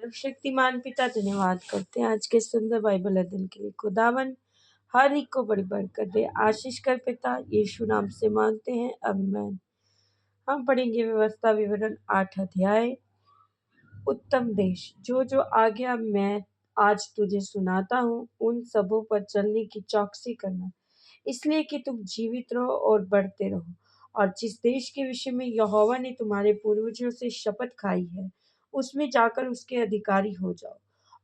सर्वशक्तिमान पिता धन्यवाद करते हैं आज के सुंदर बाइबल अध्ययन के लिए। खुदावन हर एक को बड़ी बरकत दे, आशीष कर पिता, यीशु नाम से मांगते हैं, आमीन। हम पढ़ेंगे व्यवस्था विवरण 8 अध्याय, उत्तम देश। जो जो आज्ञा मैं आज तुझे सुनाता हूँ उन सबों पर चलने की चौकसी करना, इसलिए कि तुम जीवित रहो और बढ़ते रहो, और जिस देश के विषय में यहोवा ने तुम्हारे पूर्वजों से शपथ खाई है उसमें जाकर उसके अधिकारी हो जाओ।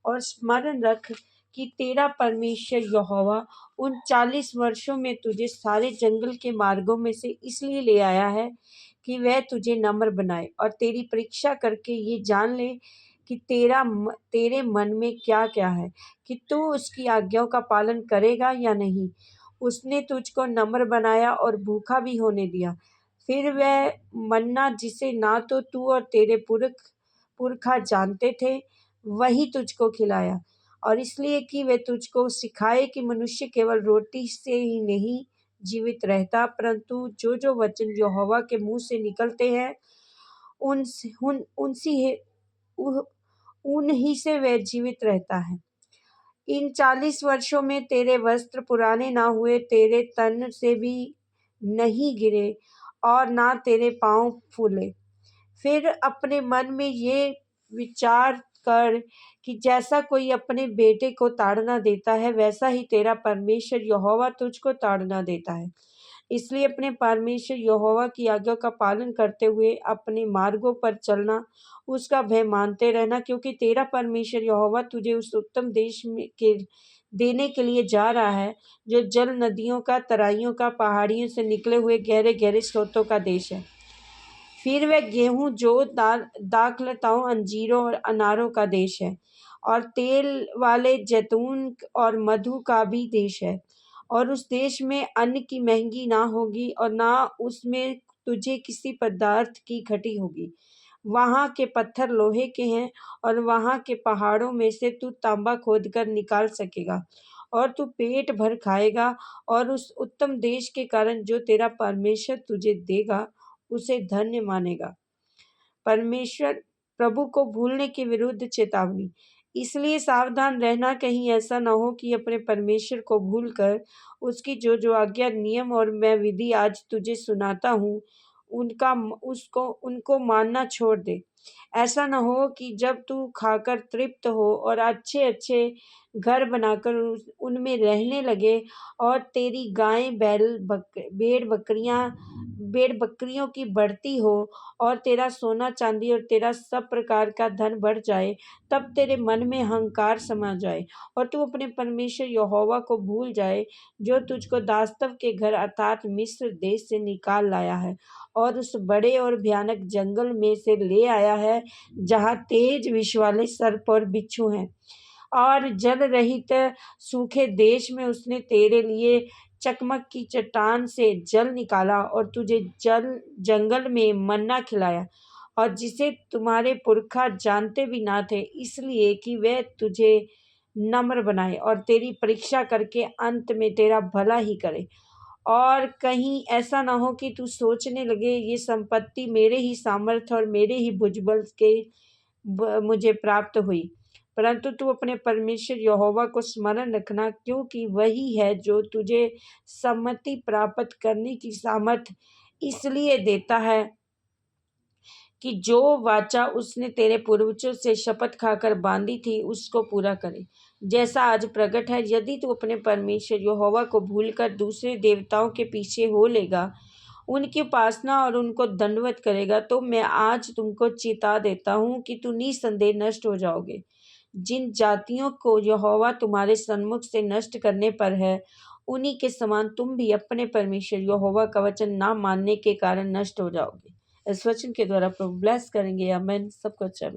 और स्मरण रख कि तेरा परमेश्वर यहोवा उन 40 वर्षों में तुझे सारे जंगल के मार्गों में से इसलिए ले आया है कि वह तुझे नम्र बनाए और तेरी परीक्षा करके ये जान ले कि तेरे मन में क्या क्या है, कि तू उसकी आज्ञाओं का पालन करेगा या नहीं। उसने तुझको नम्र बनाया और भूखा भी होने दिया। फिर वह मन्ना जिसे ना तो तू और तेरे पुरखा जानते थे, वही तुझको खिलाया, और इसलिए कि वह तुझको सिखाए कि मनुष्य केवल रोटी से ही नहीं जीवित रहता, परंतु जो जो वचन यहोवा के मुंह से निकलते हैं उन्हीं से वह जीवित रहता है। इन 40 वर्षों में तेरे वस्त्र पुराने ना हुए, तेरे तन से भी नहीं गिरे और ना तेरे पांव फूले। फिर अपने मन में ये विचार कर कि जैसा कोई अपने बेटे को ताड़ना देता है, वैसा ही तेरा परमेश्वर यहोवा तुझको ताड़ना देता है। इसलिए अपने परमेश्वर यहोवा की आज्ञा का पालन करते हुए अपने मार्गों पर चलना, उसका भय मानते रहना, क्योंकि तेरा परमेश्वर यहोवा तुझे उस उत्तम देश में के देने के लिए जा रहा है, जो जल, नदियों का, तराइयों का, पहाड़ियों से निकले हुए गहरे गहरे स्रोतों का देश है। फिर वह गेहूं, जो दाखलताओं, अंजीरों और अनारों का देश है, और तेल वाले जैतून और मधु का भी देश है। और उस देश में अन्न की महंगी ना होगी और ना उसमें तुझे किसी पदार्थ की घटी होगी। वहाँ के पत्थर लोहे के हैं और वहाँ के पहाड़ों में से तू तांबा खोदकर निकाल सकेगा, और तू पेट भर खाएगा, और उस उत्तम देश के कारण जो तेरा परमेश्वर तुझे देगा उसे धन्य मानेगा। परमेश्वर प्रभु को भूलने के विरुद्ध चेतावनी। इसलिए सावधान रहना, कहीं ऐसा न हो कि अपने परमेश्वर को भूलकर उसकी जो जो आज्ञा, नियम और मैं विधि आज तुझे सुनाता हूँ उनको मानना छोड़ दे। ऐसा न हो कि जब तू खाकर तृप्त हो और अच्छे अच्छे घर बनाकर उनमें रहने लगे, और तेरी गायें, भेड़ बकरियों की बढ़ती हो, और तेरा सोना चांदी और तेरा सब प्रकार का धन बढ़ जाए, तब तेरे मन में अहंकार समा जाए और तू अपने परमेश्वर यहोवा को भूल जाए, जो तुझको दास्तव के घर अर्थात मिस्र देश से निकाल लाया है, और उस बड़े और भयानक जंगल में से ले आया है, जहाँ तेज विष वाले सर्प और बिच्छू हैं। और जल रहित सूखे देश में उसने तेरे लिए चकमक की चट्टान से जल निकाला, और तुझे जंगल में मन्ना खिलाया, और जिसे तुम्हारे पुरखा जानते भी ना थे, इसलिए कि वह तुझे नम्र बनाए और तेरी परीक्षा करके अंत में तेरा भला ही करे। और कहीं ऐसा ना हो कि तू सोचने लगे, ये संपत्ति मेरे ही सामर्थ्य और मेरे ही भुजबल के मुझे प्राप्त हुई, परंतु तू अपने परमेश्वर यहोवा को स्मरण रखना, क्योंकि वही है जो तुझे सम्मति प्राप्त करने की सामर्थ इसलिए देता है कि जो वाचा उसने तेरे पूर्वजों से शपथ खाकर बांधी थी उसको पूरा करे, जैसा आज प्रकट है। यदि तू अपने परमेश्वर यहोवा को भूलकर दूसरे देवताओं के पीछे हो लेगा, उनकी उपासना और उनको दंडवत करेगा, तो मैं आज तुमको चेता देता हूँ कि तू निसंदेह नष्ट हो जाओगे। जिन जातियों को यहोवा तुम्हारे सन्मुख से नष्ट करने पर है, उन्हीं के समान तुम भी अपने परमेश्वर यहोवा का वचन ना मानने के कारण नष्ट हो जाओगे। इस वचन के द्वारा प्रभु ब्लेस करेंगे। आमीन। सबको अच्छा।